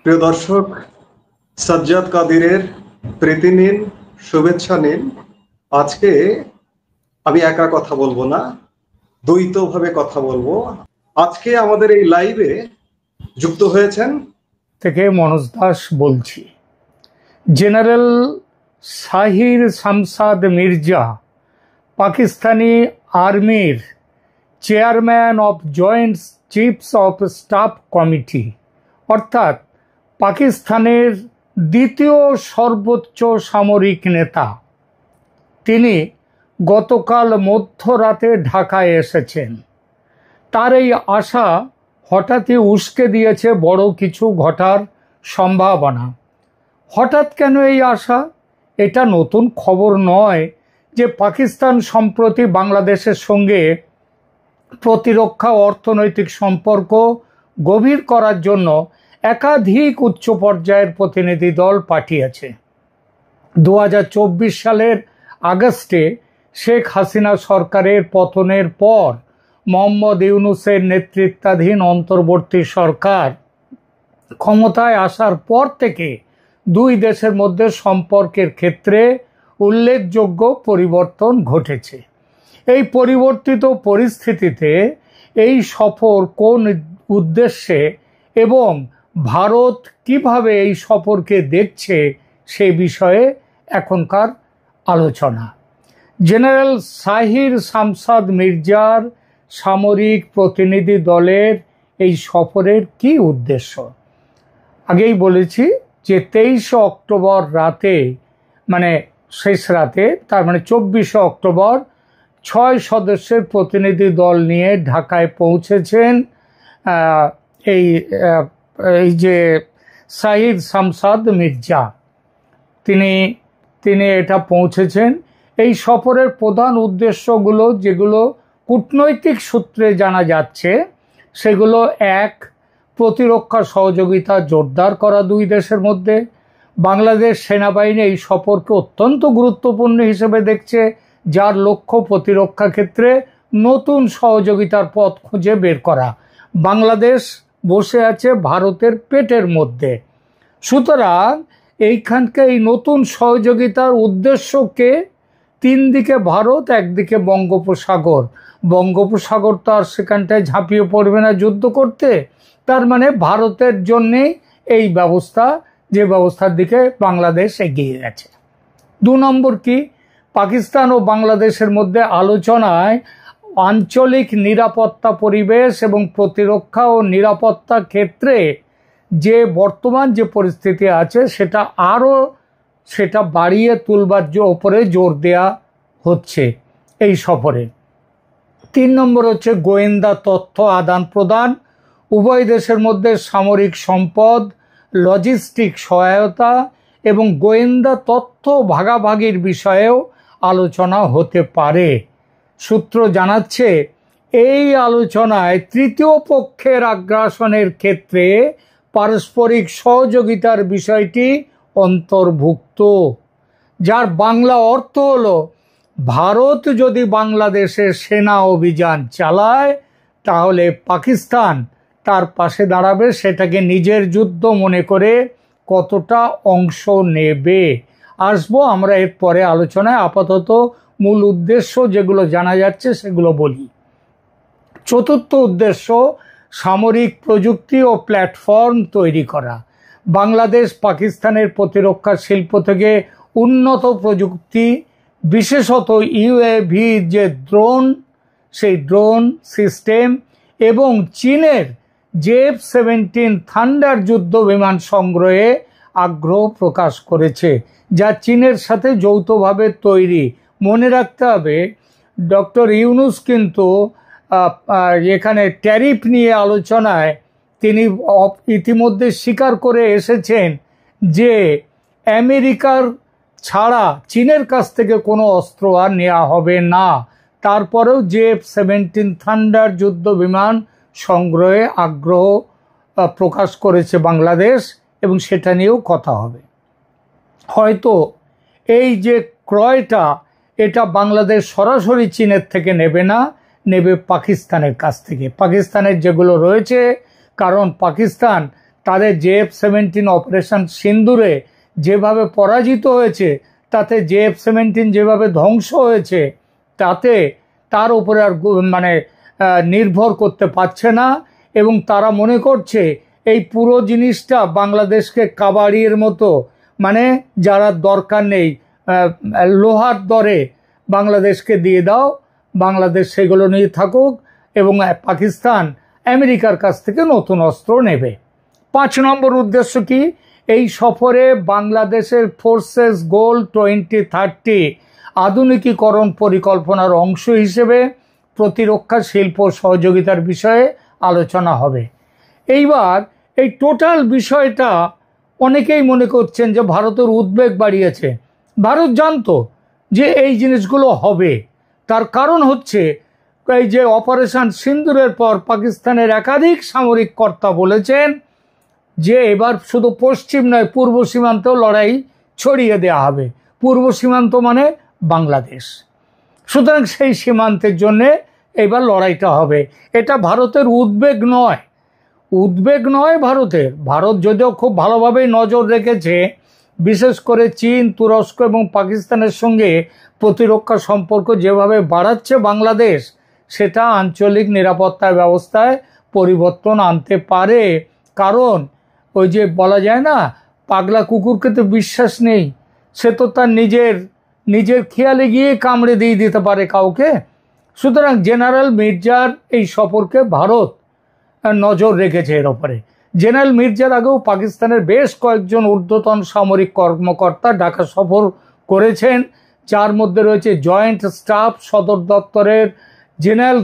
প্রিয় দর্শক, সাজ্জাদ কাদিরের প্রীতি নিন, শুভেচ্ছা নিন। আজকে আমি একা কথা বলবো না, দ্বৈতভাবে কথা বলবো। আজকে আমাদের এই লাইভে যুক্ত হয়েছেন থেকে মনোজ দাস বলছি। জেনারেল শাহির শামসাদ মির্জা, পাকিস্তানি আর্মির chairman of joint chiefs of staff committee, অর্থাৎ পাকিস্তানের দ্বিতীয় সর্বোচ্চ সামরিক নেতা, তিনি গতকাল মধ্যরাতে ঢাকায় এসেছেন। তার এই আশা হঠাৎই উস্কে দিয়েছে বড় কিছু ঘটার সম্ভাবনা। হঠাৎ কেন এই আশা? এটা নতুন খবর নয় যে পাকিস্তান সম্প্রতি বাংলাদেশের সঙ্গে প্রতিরক্ষা অর্থনৈতিক সম্পর্ক গভীর করার জন্য একাধিক উচ্চ পর্যায়ের প্রতিনিধি দল পাঠিয়েছে। 2024 সালের আগস্টে শেখ হাসিনা সরকারের পতনের পর মোহাম্মদ ইউনূসের নেতৃত্বাধীন অন্তর্বর্তী সরকার ক্ষমতায় আসার পর থেকে দুই দেশের মধ্যে সম্পর্কের ক্ষেত্রে উল্লেখযোগ্য পরিবর্তন ঘটেছে। এই পরিবর্তিত পরিস্থিতিতে এই সফর কোন উদ্দেশ্যে এবং ভারত কিভাবে এই সফরকে দেখছে সে বিষয়ে এখনকার আলোচনা। জেনারেল শাহির শামসাদ মির্জার সামরিক প্রতিনিধি দলের এই সফরের কি উদ্দেশ্য? আগেই বলেছি যে 23 অক্টোবর রাতে, মানে শেষ রাতে, তার মানে 24 অক্টোবর 6 সদস্যের প্রতিনিধি দল নিয়ে ঢাকায় পৌঁছেছেন এই যে শাহির শামসাদ মির্জা, তিনি এটা পৌঁছেছেন। এই সফরের প্রধান উদ্দেশ্যগুলো যেগুলো কূটনৈতিক সূত্রে জানা যাচ্ছে সেগুলো: এক, প্রতিরক্ষা সহযোগিতা জোরদার করা দুই দেশের মধ্যে। বাংলাদেশ সেনাবাহিনী এই সফরকে অত্যন্ত গুরুত্বপূর্ণ হিসেবে দেখছে, যার লক্ষ্য প্রতিরক্ষা ক্ষেত্রে নতুন সহযোগিতার পথ খুঁজে বের করা। বাংলাদেশ বসে আছে ভারতের পেটের মধ্যে, সুতরাং এইখানকার এই নতুন সহযোগিতার উদ্দেশ্যকে তিন দিকে ভারত, একদিকে বঙ্গোপসাগর তো আর সেখানটায় ঝাঁপিয়ে পড়বে না যুদ্ধ করতে। তার মানে ভারতের জন্যেই এই ব্যবস্থা, যে ব্যবস্থার দিকে বাংলাদেশ এগিয়ে গেছে। 2 নম্বর কি, পাকিস্তান ও বাংলাদেশের মধ্যে আলোচনায় আঞ্চলিক নিরাপত্তা পরিবেশ এবং প্রতিরক্ষা ও নিরাপত্তা ক্ষেত্রে যে বর্তমান যে পরিস্থিতি আছে সেটা বাড়িয়ে তুলবার ওপরে জোর দেয়া হচ্ছে এই সফরে। 3 নম্বর হচ্ছে গোয়েন্দা তথ্য আদান প্রদান, উভয় দেশের মধ্যে সামরিক সম্পদ, লজিস্টিক সহায়তা এবং গোয়েন্দা তথ্য ভাগাভাগির বিষয়েও আলোচনা হতে পারে। সূত্র জানাচ্ছে এই আলোচনায় তৃতীয় পক্ষের আগ্রাসনের ক্ষেত্রে পারস্পরিক সহযোগিতার বিষয়টি অন্তর্ভুক্ত, যার বাংলা অর্থ হলো ভারত যদি বাংলাদেশে সেনা অভিযান চালায় তাহলে পাকিস্তান তার পাশে দাঁড়াবে, সেটাকে নিজের যুদ্ধ মনে করে কতটা অংশ নেবে আসবো আমরা এর পরে আলোচনায়। আপাতত মূল উদ্দেশ্য যেগুলো জানা যাচ্ছে সেগুলো বলি। চতুর্থ উদ্দেশ্য, সামরিক প্রযুক্তি ও প্ল্যাটফর্ম তৈরি করা। বাংলাদেশ পাকিস্তানের প্রতিরক্ষা শিল্প থেকে উন্নত প্রযুক্তি, বিশেষত ইউএভি যে ড্রোন, সেই ড্রোন সিস্টেম এবং চীনের F-17 থান্ডার যুদ্ধ বিমান সংগ্রহে আগ্রহ প্রকাশ করেছে, যা চীনের সাথে যৌথভাবে তৈরি। মনে রাখতে হবে ডক্টর ইউনূস কিন্তু এখানে ট্যারিফ নিয়ে আলোচনায় তিনি ইতিমধ্যে স্বীকার করে এসেছেন যে আমেরিকার ছাড়া চীনের কাছ থেকে কোনো অস্ত্র আর নেওয়া হবে না। তারপরেও F-17 থান্ডার যুদ্ধ বিমান সংগ্রহে আগ্রহ প্রকাশ করেছে বাংলাদেশ, এবং সেটা নিয়েও কথা হবে। হয়তো এই যে ক্রয়টা, এটা বাংলাদেশ সরাসরি চীনের থেকে নেবে না, নেবে পাকিস্তানের কাছ থেকে, পাকিস্তানের যেগুলো রয়েছে, কারণ পাকিস্তান তাদের JF-17 অপারেশন সিন্দুরে যেভাবে পরাজিত হয়েছে, তাতে JF-17 যেভাবে ধ্বংস হয়েছে, তাতে তার উপরে আর নির্ভর করতে পারছে না। এবং তারা মনে করছে এই পুরো জিনিসটা বাংলাদেশকে কাবাডির মতো, যারা দরকার নেই লোহার দরে বাংলাদেশকে দিয়ে দাও, বাংলাদেশ সেগুলো নিয়ে থাকুক এবং পাকিস্তান আমেরিকার কাছ থেকে নতুন অস্ত্র নেবে। 5 নম্বর উদ্দেশ্য কি? এই সফরে বাংলাদেশের ফোর্সেস গোল 2030 আধুনিকীকরণ পরিকল্পনার অংশ হিসেবে প্রতিরক্ষা শিল্প সহযোগিতার বিষয়ে আলোচনা হবে। এইবার এই টোটাল বিষয়টা অনেকেই মনে করছেন যে ভারতের উদ্বেগ বাড়িয়েছে। ভারত জানতো যে এই জিনিসগুলো হবে। তার কারণ হচ্ছে এই যে অপারেশন সিন্দুরের পর পাকিস্তানের একাধিক সামরিক কর্তা বলেছেন যে এবার শুধু পশ্চিম নয়, পূর্ব সীমান্তেও লড়াই ছড়িয়ে দেওয়া হবে। পূর্ব সীমান্ত মানে বাংলাদেশ। সুতরাং সেই সীমান্তের জন্যে এবার লড়াইটা হবে। এটা ভারতের উদ্বেগ নয়, ভারতের। ভারত যদিও খুব ভালোভাবেই নজর রেখেছে, বিশেষ করে চীন, তুরস্ক এবং পাকিস্তানের সঙ্গে প্রতিরক্ষা সম্পর্ক যেভাবে বাড়াচ্ছে বাংলাদেশ, সেটা আঞ্চলিক নিরাপত্তা ব্যবস্থায় পরিবর্তন আনতে পারে। কারণ ওই যে বলা যায় না, পাগলা কুকুরকে তো বিশ্বাস নেই, সে তো তার নিজের খেয়ালে গিয়ে কামড়ে দিয়ে দিতে পারে কাউকে। সুতরাং জেনারেল মির্জার এই সফরকে ভারত নজর রেখেছে এর ওপরে। জেনারেল মির্জার আগেও পাকিস্তানের বেশ কয়েকজন ঊর্ধ্বতন সামরিক কর্মকর্তা ঢাকা সফর করেছেন, যার মধ্যে রয়েছে জয়েন্ট স্টাফ সদর দপ্তরের জেনারেল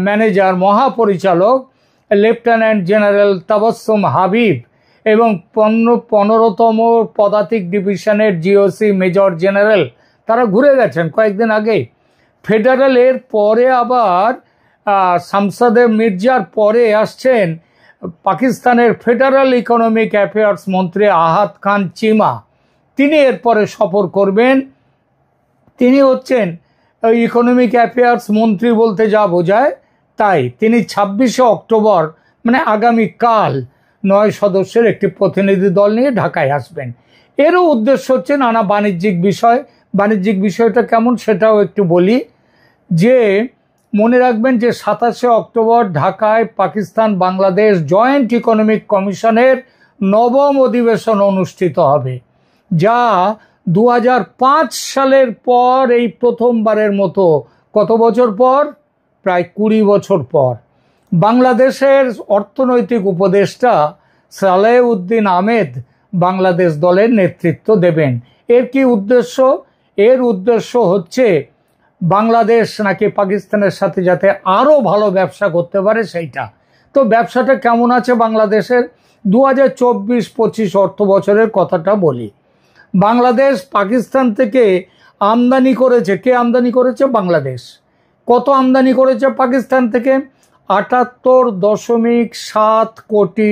ম্যানেজার মহাপরিচালক লেফটেন্যান্ট জেনারেল তাবাসসুম হাবিব এবং 15তম পদাতিক ডিভিশনের GOC মেজর জেনারেল। তারা ঘুরে গেছেন কয়েকদিন আগে। ফেডারেলের পরে আবার শামসাদে মির্জার পরে আসছেন পাকিস্তানের ফেডারেল ইকোনমিক অ্যাফেয়ার্স মন্ত্রী আহাদ খান চিমা। তিনি এরপরে সফর করবেন। তিনি হচ্ছেন ইকোনমিক অ্যাফেয়ার্স মন্ত্রী বলতে যা বোঝায় তাই। তিনি 26শে অক্টোবর আগামীকাল 9 সদস্যের একটি প্রতিনিধি দল নিয়ে ঢাকায় আসবেন। এরও উদ্দেশ্য হচ্ছে নানা বাণিজ্যিক বিষয়। বাণিজ্যিক বিষয়টা কেমন সেটাও একটু বলি। যে মনে রাখবেন যে 27শে অক্টোবর ঢাকায় পাকিস্তান বাংলাদেশ জয়েন্ট ইকোনমিক কমিশনের 9ম অধিবেশন অনুষ্ঠিত হবে, যা 2005 সালের পর এই প্রথমবারের মতো, কত বছর পর? প্রায় 20 বছর পর বাংলাদেশের অর্থনৈতিক উপদেষ্টা সালেহ উদ্দিন আহমেদ বাংলাদেশ দলের নেতৃত্ব দেবেন। এর কি উদ্দেশ্য? এর উদ্দেশ্য হচ্ছে বাংলাদেশ নাকি পাকিস্তানের সাথে যাতে আরও ভালো ব্যবসা করতে পারে সেইটা। তো ব্যবসাটা কেমন আছে বাংলাদেশের? 2024-25 অর্থ বছরের কথাটা বলি। বাংলাদেশ পাকিস্তান থেকে আমদানি করেছে। কে আমদানি করেছে? বাংলাদেশ। কত আমদানি করেছে পাকিস্তান থেকে? $78.7 কোটি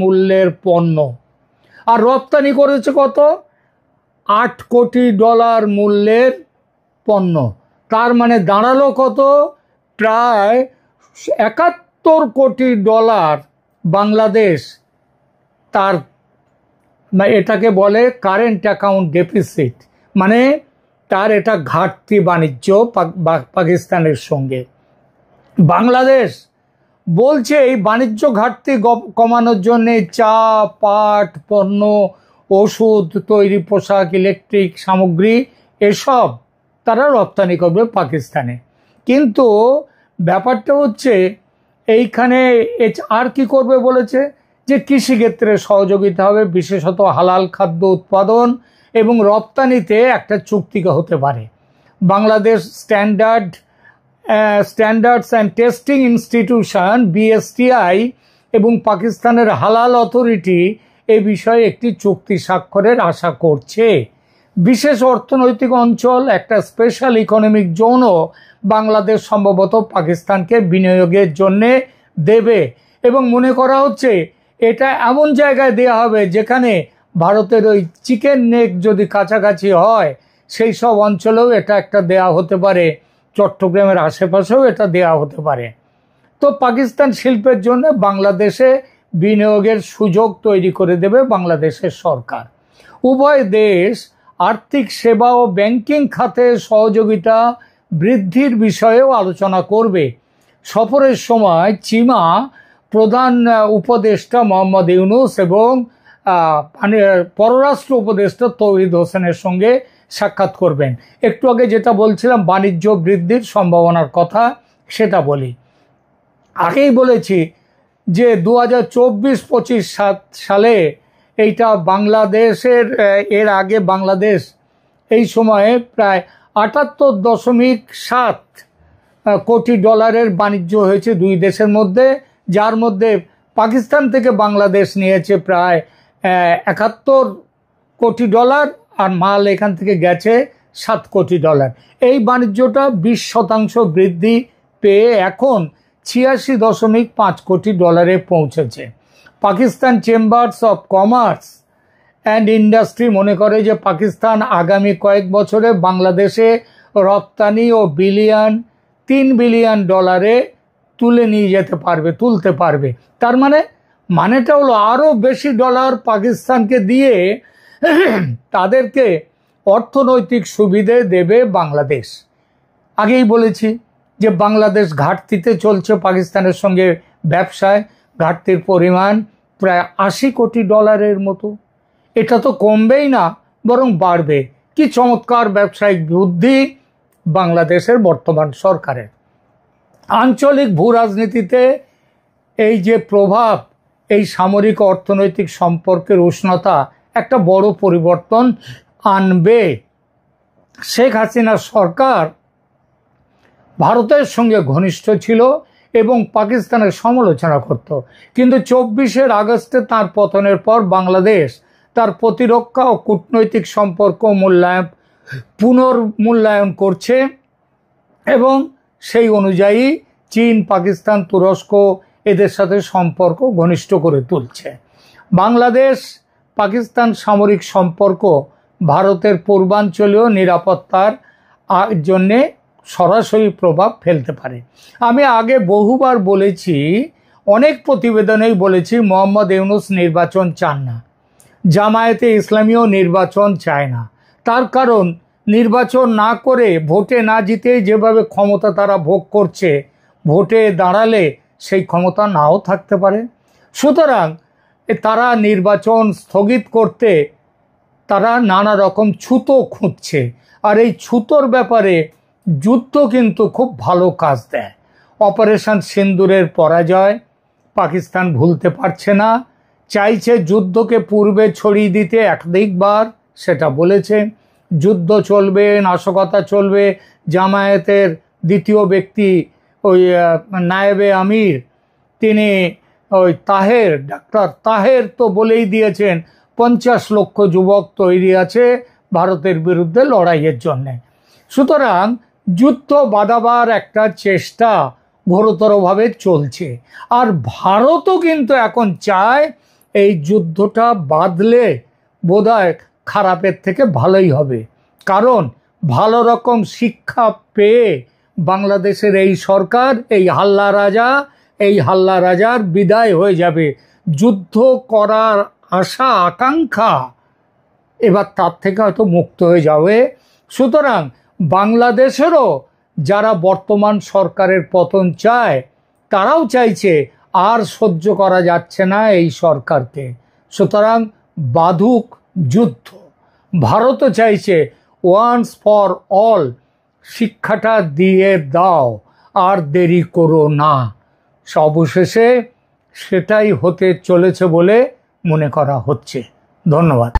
মূল্যের পণ্য। আর রপ্তানি করেছে কত? $8 কোটি মূল্যের পণ্য। তার মানে দাঁড়ালো কত? প্রায় $71 কোটি বাংলাদেশ তার, এটাকে বলে কারেন্ট অ্যাকাউন্ট ডেফিসিট, মানে তার এটা ঘাটতি বাণিজ্য পাকিস্তানের সঙ্গে। বাংলাদেশ বলছে এই বাণিজ্য ঘাটতি কমানোর জন্যে চা, পাট, পণ্য, ওষুধ, তৈরি পোশাক, ইলেকট্রিক সামগ্রী এসব তারা রপ্তানি করবে পাকিস্তানে। কিন্তু ব্যাপারটা হচ্ছে এইখানে আর কি করবে বলেছে যে কৃষিক্ষেত্রে সহযোগিতা হবে, বিশেষত হালাল খাদ্য উৎপাদন এবং রপ্তানিতে একটা চুক্তি হতে পারে। Bangladesh standards and testing institution BSTI এবং পাকিস্তানের হালাল অথরিটি এ বিষয়ে একটি চুক্তি স্বাক্ষরের আশা করছে। বিশেষ অর্থনৈতিক অঞ্চল, একটা স্পেশাল ইকোনমিক জোনও বাংলাদেশ সম্ভবত পাকিস্তানকে বিনিয়োগের জন্য দেবে এবং মনে করা হচ্ছে এটা এমন জায়গায় দেয়া হবে যেখানে ভারতের ওই চিকেন নেক যদি কাছাকাছি হয় সেই সব অঞ্চলেও এটা একটা দেয়া হতে পারে, চট্টগ্রামের আশেপাশেও এটা দেয়া হতে পারে। তো পাকিস্তান শিল্পের জন্য বাংলাদেশে বিনিয়োগের সুযোগ তৈরি করে দেবে বাংলাদেশের সরকার। উভয় দেশ আর্থিক সেবা ও ব্যাংকিং খাতে সহযোগিতা বৃদ্ধির বিষয়েও আলোচনা করবে। সফরের সময় চিমা প্রধান উপদেষ্টা মোহাম্মদ ইউনূস এবং পররাষ্ট্র উপদেষ্টা তৌহিদ হোসেনের সঙ্গে সাক্ষাৎ করবেন। একটু আগে যেটা বলছিলাম বাণিজ্য বৃদ্ধির সম্ভাবনার কথা, সেটা বলি। আগেই বলেছি যে 2024-25 সালে এইটা বাংলাদেশের, এর আগে বাংলাদেশ এই সময়ে প্রায় 78.7 কোটি ডলারের বাণিজ্য হয়েছে দুই দেশের মধ্যে, যার মধ্যে পাকিস্তান থেকে বাংলাদেশ নিয়েছে প্রায় 71 কোটি ডলার আর মাল এখান থেকে গেছে 7 কোটি ডলার। এই বাণিজ্যটা 20% বৃদ্ধি পেয়ে এখন 86.5 কোটি ডলারে পৌঁছেছে। Pakistan chambers of commerce and industry মনে করে যে পাকিস্তান আগামী কয়েক বছরে বাংলাদেশে রপ্তানি ও 3 বিলিয়ন ডলারে তুলতে পারবে। তার মানেটা হলো আরো বেশি ডলার পাকিস্তানকে দিয়ে তাদেরকে অর্থনৈতিক সুবিধে দেবে বাংলাদেশ। আগেই বলেছি যে বাংলাদেশ ঘাটতিতে চলছে পাকিস্তানের সঙ্গে ব্যবসায়, ঘাটতির পরিমাণ প্রায় 80 কোটি ডলারের মতো। এটা তো কমবেই না, বরং বাড়বে। কি চমৎকার ব্যবসায়িক বুদ্ধি বাংলাদেশের বর্তমান সরকারের। আঞ্চলিক ভূ রাজনীতিতে এই যে প্রভাব, এই সামরিক অর্থনৈতিক সম্পর্কের উষ্ণতা একটা বড় পরিবর্তন আনবে। শেখ হাসিনার সরকার ভারতের সঙ্গে ঘনিষ্ঠ ছিল এবং পাকিস্তানের সমালোচনা করত, কিন্তু 24 আগস্টে তার পতনের পর বাংলাদেশ তার প্রতিরক্ষা ও কূটনৈতিক সম্পর্ক পুনর্মূল্যায়ন করছে এবং সেই অনুযায়ী চীন, পাকিস্তান, তুরস্ক এদের সাথে সম্পর্ক ঘনিষ্ঠ করে তুলছে। বাংলাদেশ পাকিস্তান সামরিক সম্পর্ক ভারতের পূর্বাঞ্চলীয় নিরাপত্তার জন্যে সরাসরি প্রভাব ফেলতে পারে। আমি আগে বহুবার বলেছি, অনেক প্রতিবেদনেই বলেছি, মোহাম্মদ ইউনূস নির্বাচন চান না, জামায়াতে ইসলামীও নির্বাচন চায় না। তার কারণ নির্বাচন না করে, ভোটে না জিতে যেভাবে ক্ষমতা তারা ভোগ করছে, ভোটে দাঁড়ালে সেই ক্ষমতা নাও থাকতে পারে। সুতরাং তারা নির্বাচন স্থগিত করতে তারা নানা রকম ছুতো খুঁজছে। আর এই ছুতোর ব্যাপারে যুদ্ধ কিন্তু খুব ভালো কাজ দেয়। অপারেশন সিন্দুরের পরাজয় পাকিস্তান ভুলতে পারছে না, চাইছে যুদ্ধকে পূর্বে ছড়িয়ে দিতে। একাধিকবার সেটা বলেছে, যুদ্ধ চলবে, নাশকতা চলবে। জামায়াতের দ্বিতীয় ব্যক্তি ওই নায়েবে আমির, তিনি ওই ডাক্তার তাহের তো বলেই দিয়েছেন 50 লক্ষ যুবক তৈরি আছে ভারতের বিরুদ্ধে লড়াইয়ের জন্যে। সুতরাং যুদ্ধ বাঁধাবার একটা চেষ্টা ঘোরতরভাবে চলছে। আর ভারতও কিন্তু এখন চায় এই যুদ্ধটা বাঁধলে বোধহয় খারাপের থেকে ভালোই হবে, কারণ ভালো রকম শিক্ষা পেয়ে বাংলাদেশের এই সরকার, এই হাল্লা রাজার বিদায় হয়ে যাবে। যুদ্ধ করার আশা আকাঙ্ক্ষা এবার তার থেকে হয়তো মুক্ত হয়ে যাবে। সুতরাং বাংলাদেশেরও যারা বর্তমান সরকারের পতন চায়, তারাও চাইছে আর সহ্য করা যাচ্ছে না এই সরকারকে, সুতরাং বাধুক যুদ্ধ। ভারতও চাইছে ওয়ান্স ফর অল, শিক্ষাটা দিয়ে দাও, আর দেরি করো না। অবশেষে সেটাই হতে চলেছে বলে মনে করা হচ্ছে। ধন্যবাদ।